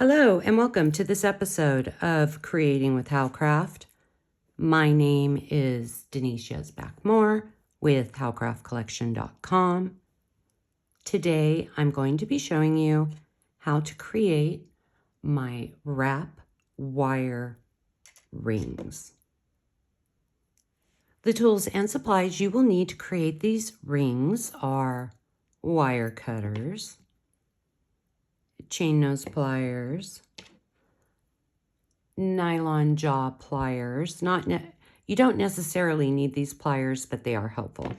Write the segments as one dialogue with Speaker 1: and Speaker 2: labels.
Speaker 1: Hello and welcome to this episode of Creating with Howcraft. My name is Denise Yesbach-Moore with howcraftcollection.com. Today I'm going to be showing you how to create my wrap wire rings. The tools and supplies you will need to create these rings are wire cutters, chain nose pliers, nylon jaw pliers. You don't necessarily need these pliers, but they are helpful.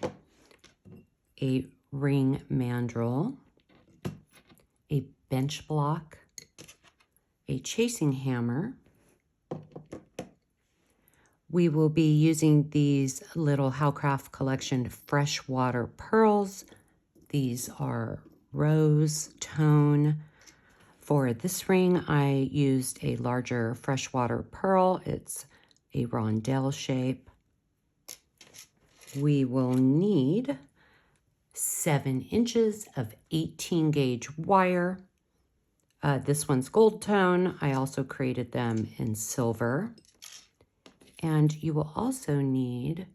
Speaker 1: A ring mandrel, a bench block, a chasing hammer. We will be using these little Howcraft Collection freshwater pearls. These are rose tone. For this ring, I used a larger freshwater pearl. It's a rondell shape. We will need 7 inches of 18 gauge wire. This one's gold tone. I also created them in silver. And you will also need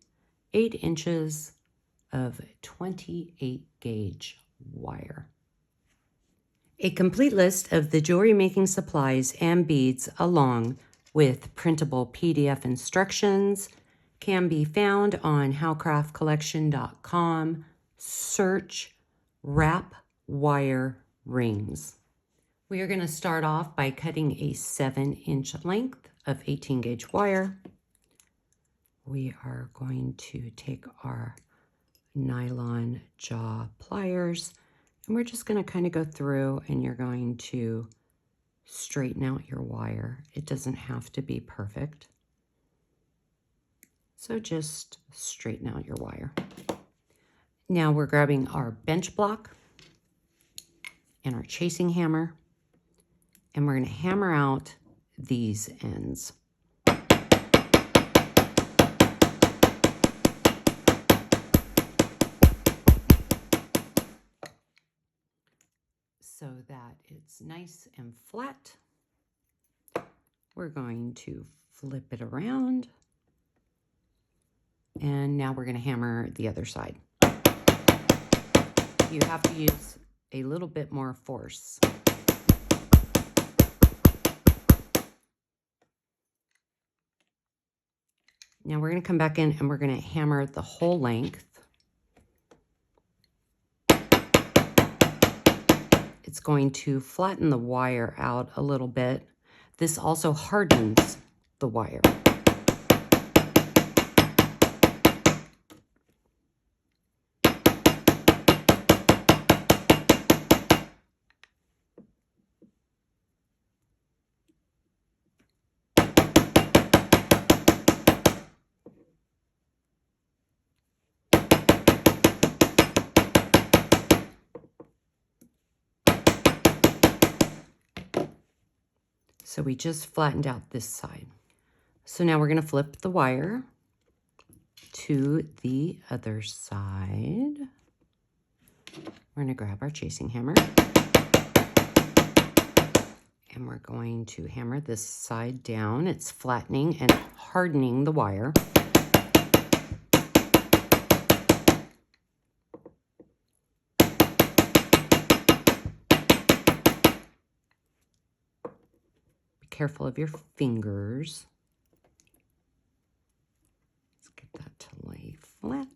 Speaker 1: 8 inches of 28 gauge wire. A complete list of the jewelry making supplies and beads along with printable PDF instructions can be found on howcraftcollection.com. Search wrap wire rings. We are going to start off by cutting a 7-inch length of 18 gauge wire. We are going to take our nylon jaw pliers, and we're just going to kind of go through, and you're going to straighten out your wire. It doesn't have to be perfect. So just straighten out your wire. Now we're grabbing our bench block and our chasing hammer, and we're going to hammer out these ends. So that it's nice and flat. We're going to flip it around. And now we're going to hammer the other side. You have to use a little bit more force. Now we're going to come back in and we're going to hammer the whole length. It's going to flatten the wire out a little bit. This also hardens the wire. So we just flattened out this side. So now we're going to flip the wire to the other side. We're going to grab our chasing hammer. And we're going to hammer this side down. It's flattening and hardening the wire. Careful of your fingers. Let's get that to lay flat.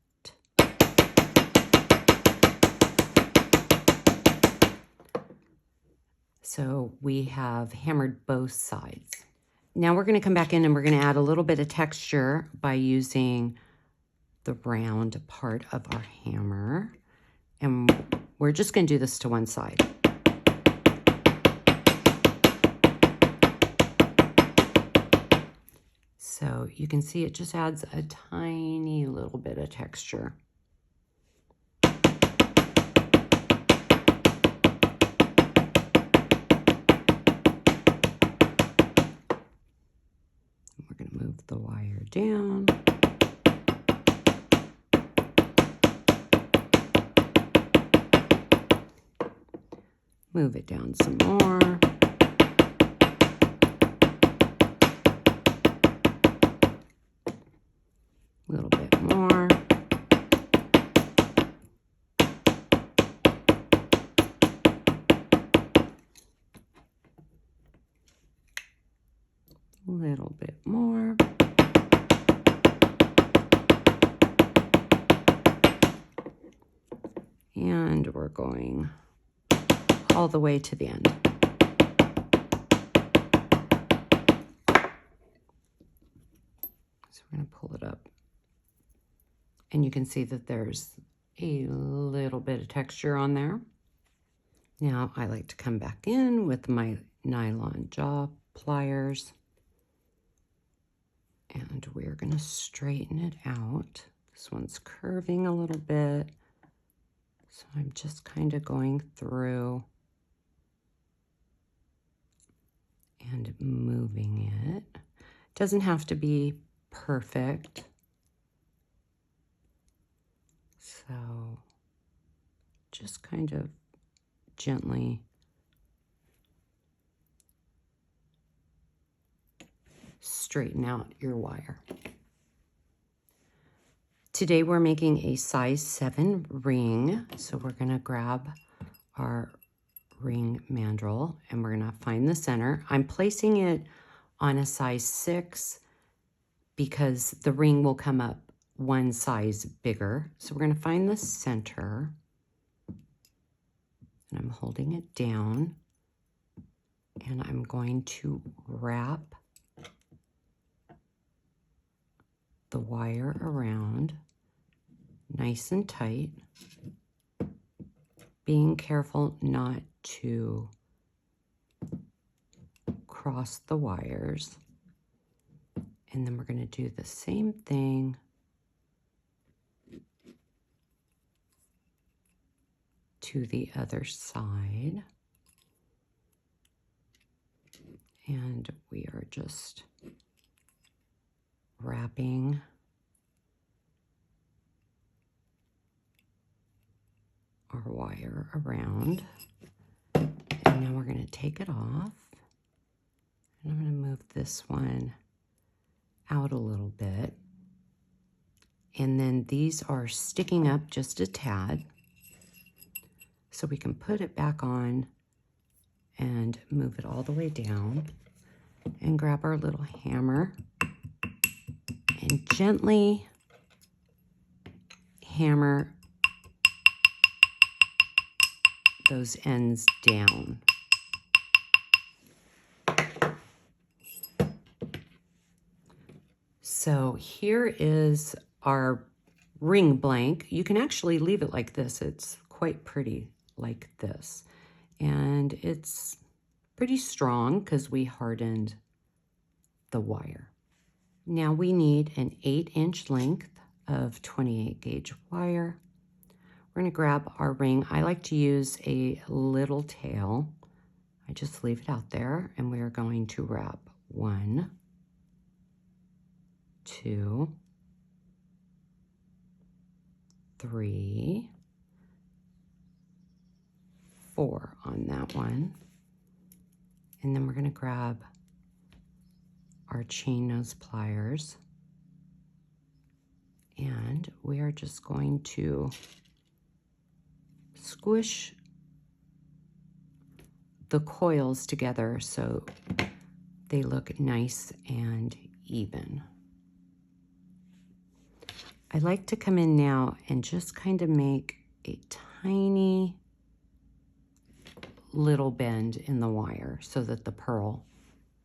Speaker 1: So we have hammered both sides. Now we're going to come back in and we're going to add a little bit of texture by using the round part of our hammer. And we're just going to do this to one side. So you can see it just adds a tiny little bit of texture. We're going to move the wire down. Move it down some more. A little bit more. And we're going all the way to the end. So we're going to pull it up. And you can see that there's a little bit of texture on there. Now I like to come back in with my nylon jaw pliers. And we're going to straighten it out. This one's curving a little bit. So I'm just kind of going through and moving it. Doesn't have to be perfect. So just kind of gently straighten out your wire. Today we're making a size 7 ring. So we're going to grab our ring mandrel and we're going to find the center. I'm placing it on a size 6 because the ring will come up one size bigger. So we're going to find the center and I'm holding it down and I'm going to wrap the wire around nice and tight, being careful not to cross the wires. And then we're going to do the same thing to the other side. And we are just wrapping our wire around. And now we're going to take it off. And I'm going to move this one out a little bit. And then these are sticking up just a tad. So we can put it back on and move it all the way down and grab our little hammer and gently hammer those ends down. So here is our ring blank. You can actually leave it like this. It's quite pretty like this. And it's pretty strong because we hardened the wire. Now we need an 8-inch length of 28 gauge wire. We're going to grab our ring. I like to use a little tail. I just leave it out there and we are going to wrap 1, 2, 3, 4 on that one. And then we're going to grab our chain nose pliers and we are just going to squish the coils together so they look nice and even. I like to come in now and just kind of make a tiny little bend in the wire so that the pearl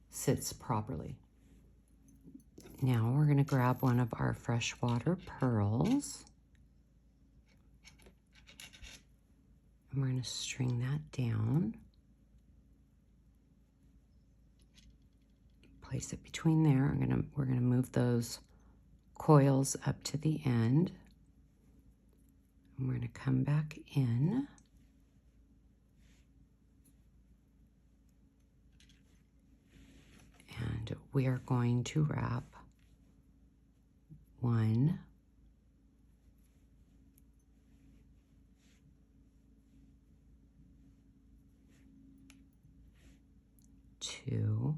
Speaker 1: sits properly. Now we're going to grab one of our freshwater pearls and we're going to string that down. Place it between there. We're going to move those coils up to the end. And we're going to come back in. And we are going to wrap 1, 2,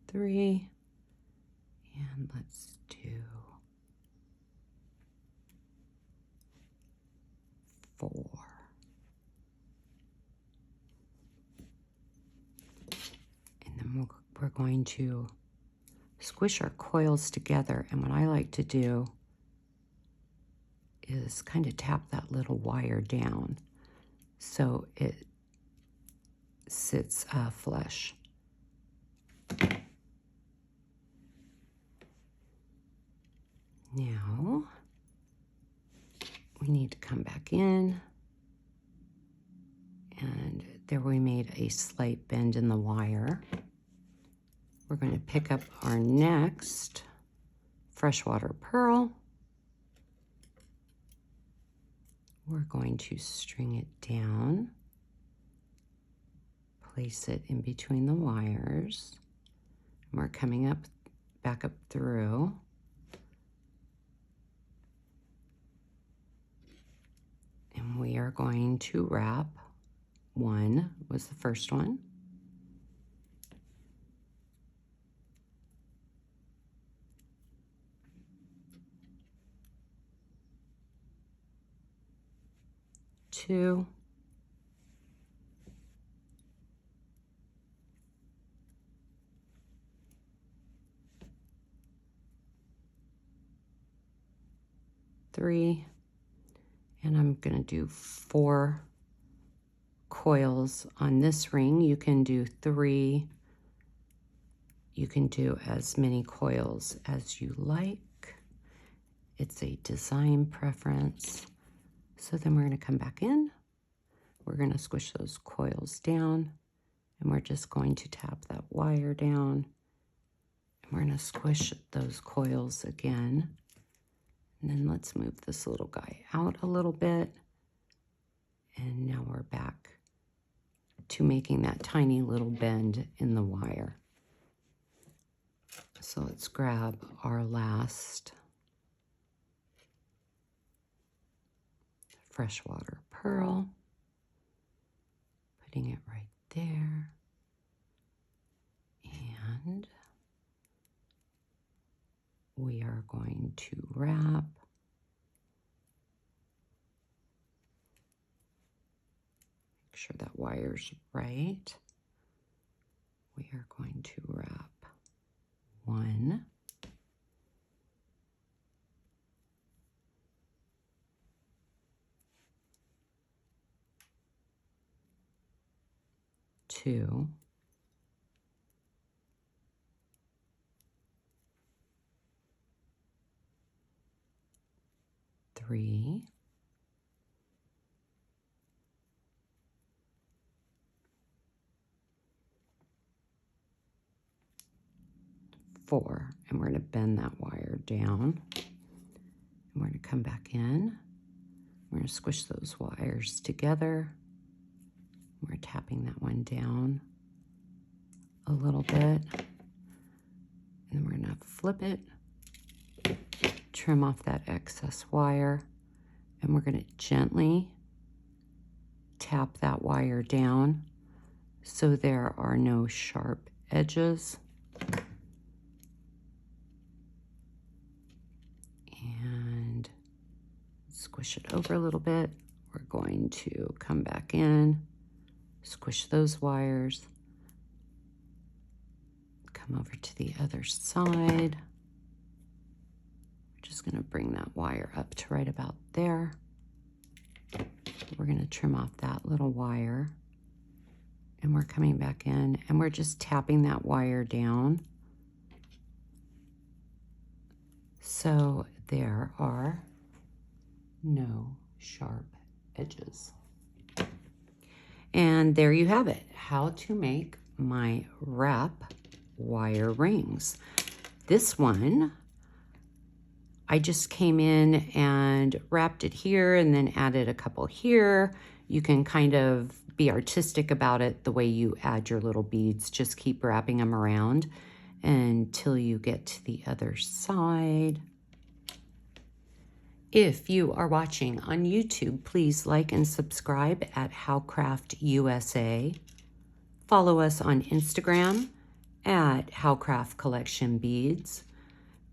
Speaker 1: 3, and let's do 4. And then we're going to squish our coils together. And what I like to do is kind of tap that little wire down so it sits flush. Now we need to come back in, and there we made a slight bend in the wire. We're going to pick up our next freshwater pearl. We're going to string it down, place it in between the wires, and we're coming up, back up through. And we are going to wrap. 1 was the first one. Two. Three. And I'm going to do 4 coils on this ring. You can do 3. You can do as many coils as you like. It's a design preference. So then we're going to come back in. We're going to squish those coils down, and we're just going to tap that wire down. And we're going to squish those coils again. And then let's move this little guy out a little bit. And now we're back to making that tiny little bend in the wire. So let's grab our last freshwater pearl, putting it right there. And we are going to wrap. Make sure that wire's right. We are going to wrap 1, 2, 3, 4, and we're going to bend that wire down. And we're going to come back in. We're going to squish those wires together. We're tapping that one down a little bit. And then we're going to flip it, trim off that excess wire, and we're going to gently tap that wire down so there are no sharp edges. And squish it over a little bit. We're going to come back in, squish those wires, come over to the other side. We're just going to bring that wire up to right about there. We're going to trim off that little wire, and we're coming back in, and we're just tapping that wire down so there are no sharp edges. And there you have it, how to make my wrap wire rings. This one, I just came in and wrapped it here and then added a couple here. You can kind of be artistic about it the way you add your little beads. Just keep wrapping them around until you get to the other side. If you are watching on YouTube, please like and subscribe at Howcraft USA. Follow us on Instagram at Howcraft Collection Beads.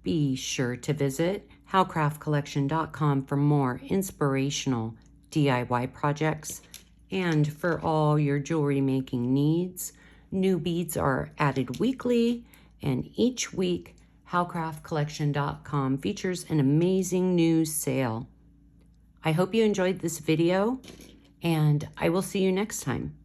Speaker 1: Be sure to visit howcraftcollection.com for more inspirational DIY projects and for all your jewelry making needs. New beads are added weekly, and each week howcraftcollection.com features an amazing new sale. I hope you enjoyed this video, and I will see you next time.